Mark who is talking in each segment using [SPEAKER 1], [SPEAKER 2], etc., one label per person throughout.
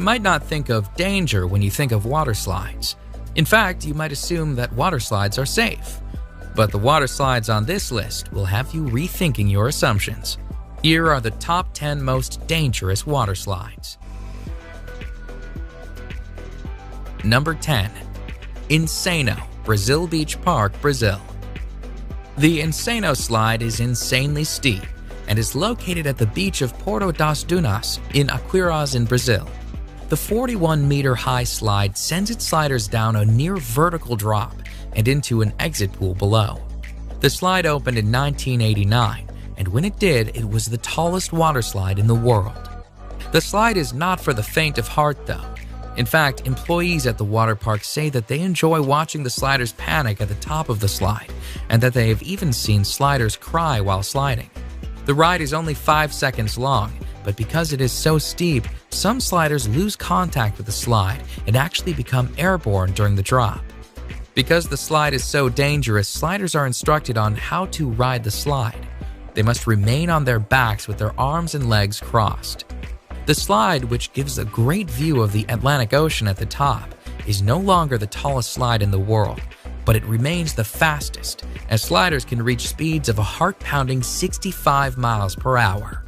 [SPEAKER 1] might not think of danger when you think of water slides. In fact, you might assume that water slides are safe. But the water slides on this list will have you rethinking your assumptions. Here are the top 10 most dangerous water slides. Number 10. Insano, Brazil Beach Park, Brazil. The Insano slide is insanely steep and is located at the beach of Porto das Dunas in Aquiraz in Brazil. The 41-meter-high slide sends its sliders down a near-vertical drop and into an exit pool below. The slide opened in 1989, and when it did, it was the tallest water slide in the world. The slide is not for the faint of heart, though. In fact, employees at the water park say that they enjoy watching the sliders panic at the top of the slide, and that they have even seen sliders cry while sliding. The ride is only 5 seconds long, but because it is so steep, some sliders lose contact with the slide and actually become airborne during the drop. Because the slide is so dangerous, sliders are instructed on how to ride the slide. They must remain on their backs with their arms and legs crossed. The slide, which gives a great view of the Atlantic Ocean at the top, is no longer the tallest slide in the world, but it remains the fastest, as sliders can reach speeds of a heart-pounding 65 miles per hour.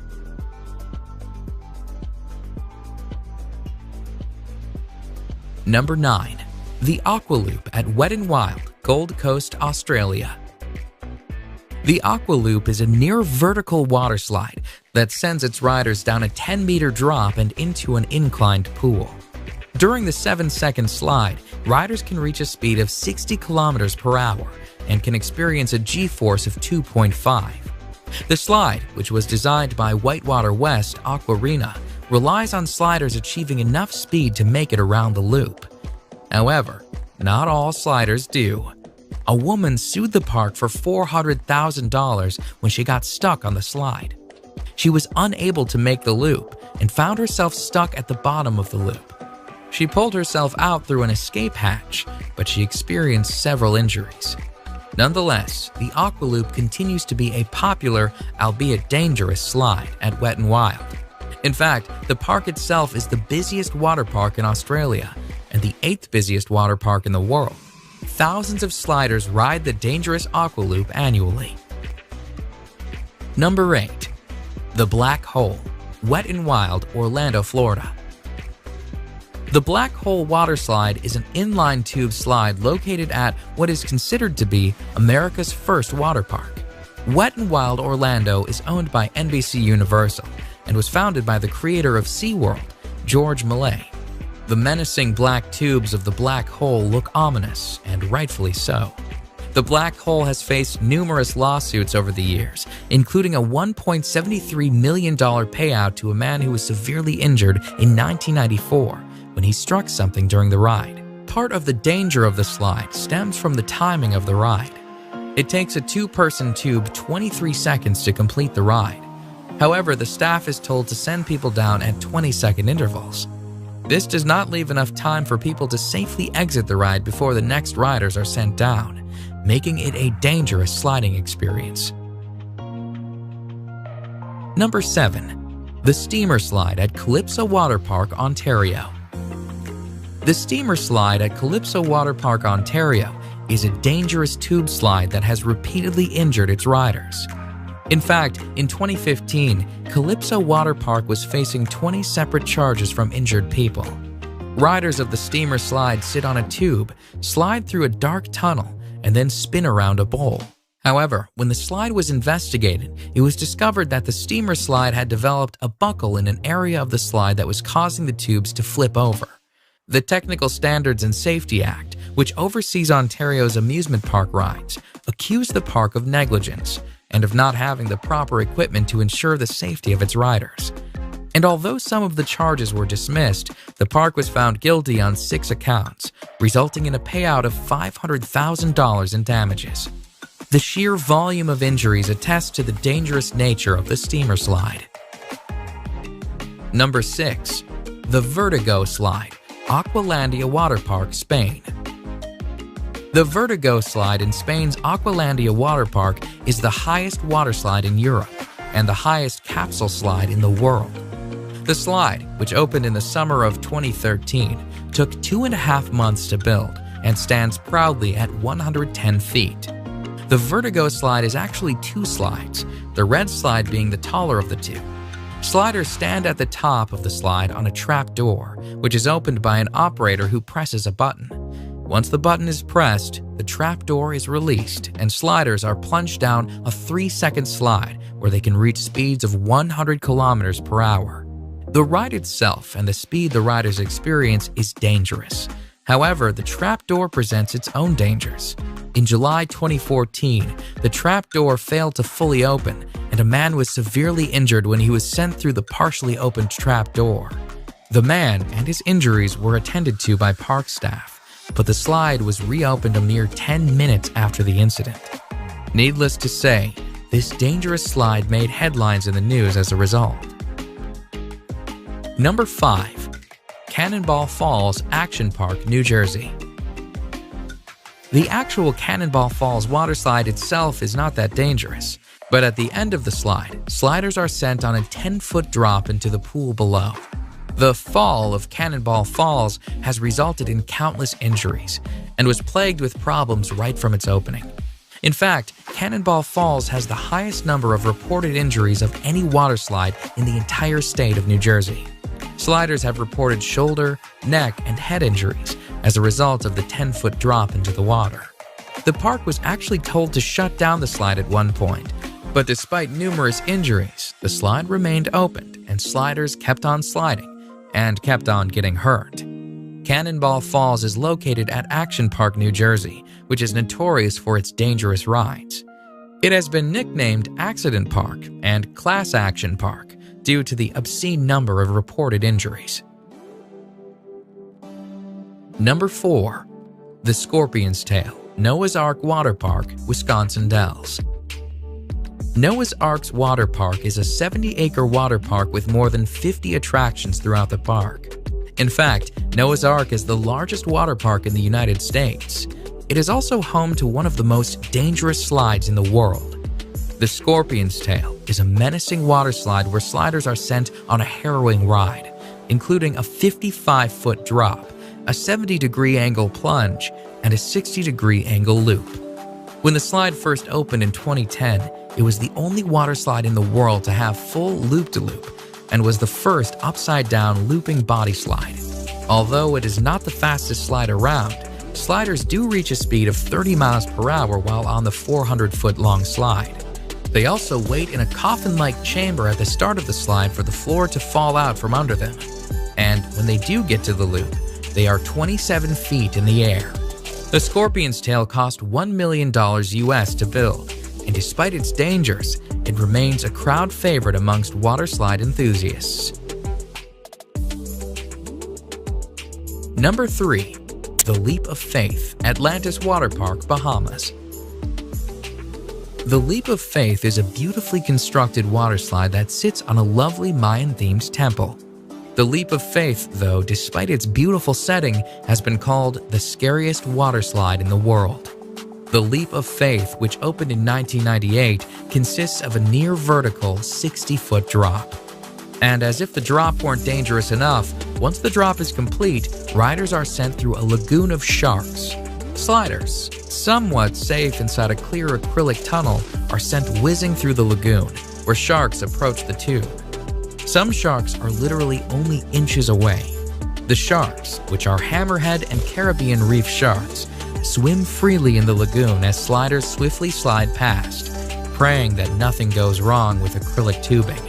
[SPEAKER 1] Number 9. The Aqualoop at Wet n Wild, Gold Coast, Australia. The Aqualoop is a near-vertical water slide that sends its riders down a 10-meter drop and into an inclined pool. During the 7-second slide, riders can reach a speed of 60 kilometers per hour and can experience a G-force of 2.5. The slide, which was designed by Whitewater West Aquarena, relies on sliders achieving enough speed to make it around the loop. However, not all sliders do. A woman sued the park for $400,000 when she got stuck on the slide. She was unable to make the loop and found herself stuck at the bottom of the loop. She pulled herself out through an escape hatch, but she experienced several injuries. Nonetheless, the Aqualoop continues to be a popular, albeit dangerous, slide at Wet n Wild. In fact, the park itself is the busiest water park in Australia and the 8th busiest water park in the world. Thousands of sliders ride the dangerous Aqualoop annually. Number 8. The Black Hole, Wet n Wild, Orlando, Florida. The Black Hole water slide is an inline tube slide located at what is considered to be America's first water park. Wet n Wild Orlando is owned by NBC Universal and was founded by the creator of SeaWorld, George Millay. The menacing black tubes of the black hole look ominous, and rightfully so. The black hole has faced numerous lawsuits over the years, including a $1.73 million payout to a man who was severely injured in 1994 when he struck something during the ride. Part of the danger of the slide stems from the timing of the ride. It takes a 2-person tube 23 seconds to complete the ride. However, the staff is told to send people down at 20-second intervals. This does not leave enough time for people to safely exit the ride before the next riders are sent down, making it a dangerous sliding experience. Number 7. The Steamer Slide at Calypso Water Park, Ontario. The Steamer Slide at Calypso Water Park, Ontario is a dangerous tube slide that has repeatedly injured its riders. In fact, in 2015, Calypso Water Park was facing 20 separate charges from injured people. Riders of the Steamer Slide sit on a tube, slide through a dark tunnel, and then spin around a bowl. However, when the slide was investigated, it was discovered that the Steamer Slide had developed a buckle in an area of the slide that was causing the tubes to flip over. The Technical Standards and Safety Act, which oversees Ontario's amusement park rides, accused the park of negligence and of not having the proper equipment to ensure the safety of its riders. And although some of the charges were dismissed, the park was found guilty on 6 accounts, resulting in a payout of $500,000 in damages. The sheer volume of injuries attests to the dangerous nature of the Steamer Slide. Number 6. The Vertigo Slide, Aqualandia Water Park, Spain. The Vertigo Slide in Spain's Aqualandia Water Park is the highest water slide in Europe and the highest capsule slide in the world. The slide, which opened in the summer of 2013, took 2.5 months to build and stands proudly at 110 feet. The Vertigo slide is actually two slides, the red slide being the taller of the two. Sliders stand at the top of the slide on a trap door, which is opened by an operator who presses a button. Once the button is pressed, the trap door is released and sliders are plunged down a 3-second slide where they can reach speeds of 100 kilometers per hour. The ride itself and the speed the riders experience is dangerous. However, the trapdoor presents its own dangers. In July 2014, the trapdoor failed to fully open, and a man was severely injured when he was sent through the partially opened trapdoor. The man and his injuries were attended to by park staff, but the slide was reopened a mere 10 minutes after the incident. Needless to say, this dangerous slide made headlines in the news as a result. Number 5. Cannonball Falls Action Park, New Jersey. The actual Cannonball Falls water slide itself is not that dangerous, but at the end of the slide, sliders are sent on a 10-foot drop into the pool below. The fall of Cannonball Falls has resulted in countless injuries and was plagued with problems right from its opening. In fact, Cannonball Falls has the highest number of reported injuries of any water slide in the entire state of New Jersey. Sliders have reported shoulder, neck, and head injuries as a result of the 10-foot drop into the water. The park was actually told to shut down the slide at one point, but despite numerous injuries, the slide remained opened and sliders kept on sliding and kept on getting hurt. Cannonball Falls is located at Action Park, New Jersey, which is notorious for its dangerous rides. It has been nicknamed Accident Park and Class Action Park due to the obscene number of reported injuries. Number 4. The Scorpion's Tail, Noah's Ark Water Park, Wisconsin Dells. Noah's Ark's Water Park is a 70-acre water park with more than 50 attractions throughout the park. In fact, Noah's Ark is the largest water park in the United States. It is also home to one of the most dangerous slides in the world. The Scorpion's Tail is a menacing water slide where sliders are sent on a harrowing ride, including a 55-foot drop, a 70-degree angle plunge, and a 60-degree angle loop. When the slide first opened in 2010, it was the only water slide in the world to have full loop-de-loop and was the first upside-down looping body slide. Although it is not the fastest slide around, sliders do reach a speed of 30 miles per hour while on the 400-foot-long slide. They also wait in a coffin-like chamber at the start of the slide for the floor to fall out from under them. And when they do get to the loop, they are 27 feet in the air. The Scorpion's Tail cost $1 million US to build, and despite its dangers, it remains a crowd favorite amongst water slide enthusiasts. Number 3. The Leap of Faith, Atlantis Water Park, Bahamas. The Leap of Faith is a beautifully constructed water slide that sits on a lovely Mayan-themed temple. The Leap of Faith, though, despite its beautiful setting, has been called the scariest water slide in the world. The Leap of Faith, which opened in 1998, consists of a near-vertical 60-foot drop. And as if the drop weren't dangerous enough, once the drop is complete, riders are sent through a lagoon of sharks. Sliders, somewhat safe inside a clear acrylic tunnel, are sent whizzing through the lagoon, where sharks approach the tube. Some sharks are literally only inches away. The sharks, which are hammerhead and Caribbean reef sharks, swim freely in the lagoon as sliders swiftly slide past, praying that nothing goes wrong with acrylic tubing.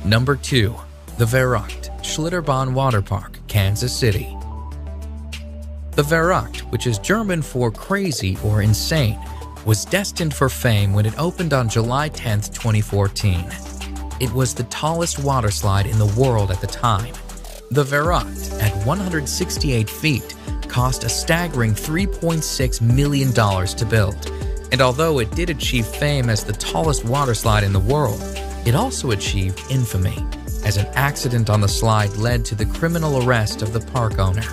[SPEAKER 1] Number 2. The Verrückt Schlitterbahn Water Park, Kansas City. The Verrückt, which is German for crazy or insane, was destined for fame when it opened on July 10, 2014. It was the tallest water slide in the world at the time. The Verrückt, at 168 feet, cost a staggering $3.6 million to build, and although it did achieve fame as the tallest water slide in the world, it also achieved infamy, as an accident on the slide led to the criminal arrest of the park owner.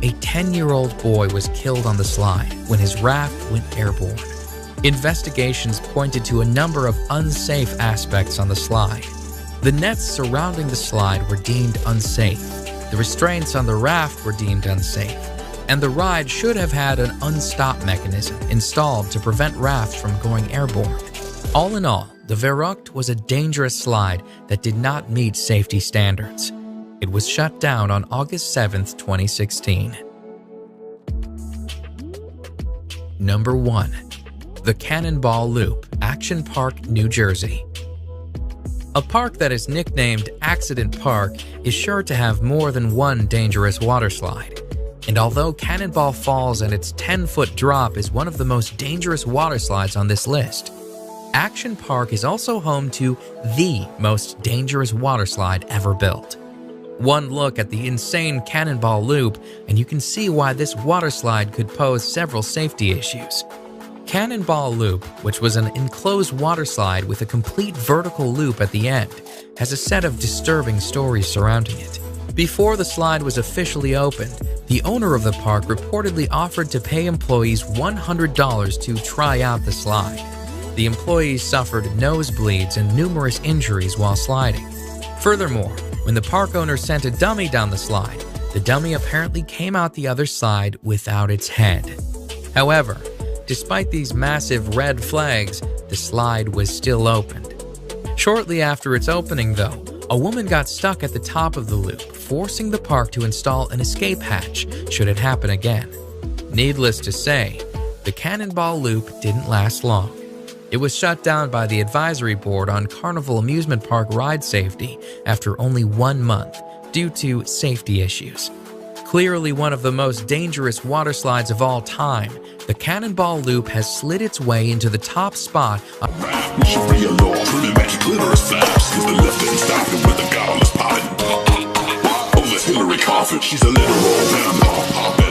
[SPEAKER 1] A 10-year-old boy was killed on the slide when his raft went airborne. Investigations pointed to a number of unsafe aspects on the slide. The nets surrounding the slide were deemed unsafe, the restraints on the raft were deemed unsafe, and the ride should have had an unstop mechanism installed to prevent rafts from going airborne. All in all, the Verrückt was a dangerous slide that did not meet safety standards. It was shut down on August 7, 2016. Number 1. The Cannonball Loop, Action Park, New Jersey. A park that is nicknamed Accident Park is sure to have more than one dangerous waterslide. And although Cannonball Falls and its 10-foot drop is one of the most dangerous waterslides on this list, Action Park is also home to the most dangerous waterslide ever built. One look at the insane Cannonball Loop and you can see why this waterslide could pose several safety issues. Cannonball Loop, which was an enclosed waterslide with a complete vertical loop at the end, has a set of disturbing stories surrounding it. Before the slide was officially opened, the owner of the park reportedly offered to pay employees $100 to try out the slide. The employees suffered nosebleeds and numerous injuries while sliding. Furthermore, when the park owner sent a dummy down the slide, the dummy apparently came out the other side without its head. However, despite these massive red flags, the slide was still opened. Shortly after its opening, though, a woman got stuck at the top of the loop, forcing the park to install an escape hatch should it happen again. Needless to say, the Cannonball Loop didn't last long. It was shut down by the Advisory Board on Carnival Amusement Park ride safety after only 1 month due to safety issues. Clearly one of the most dangerous water slides of all time, the Cannonball Loop has slid its way into the top spot. Hillary Coffin, she's a literal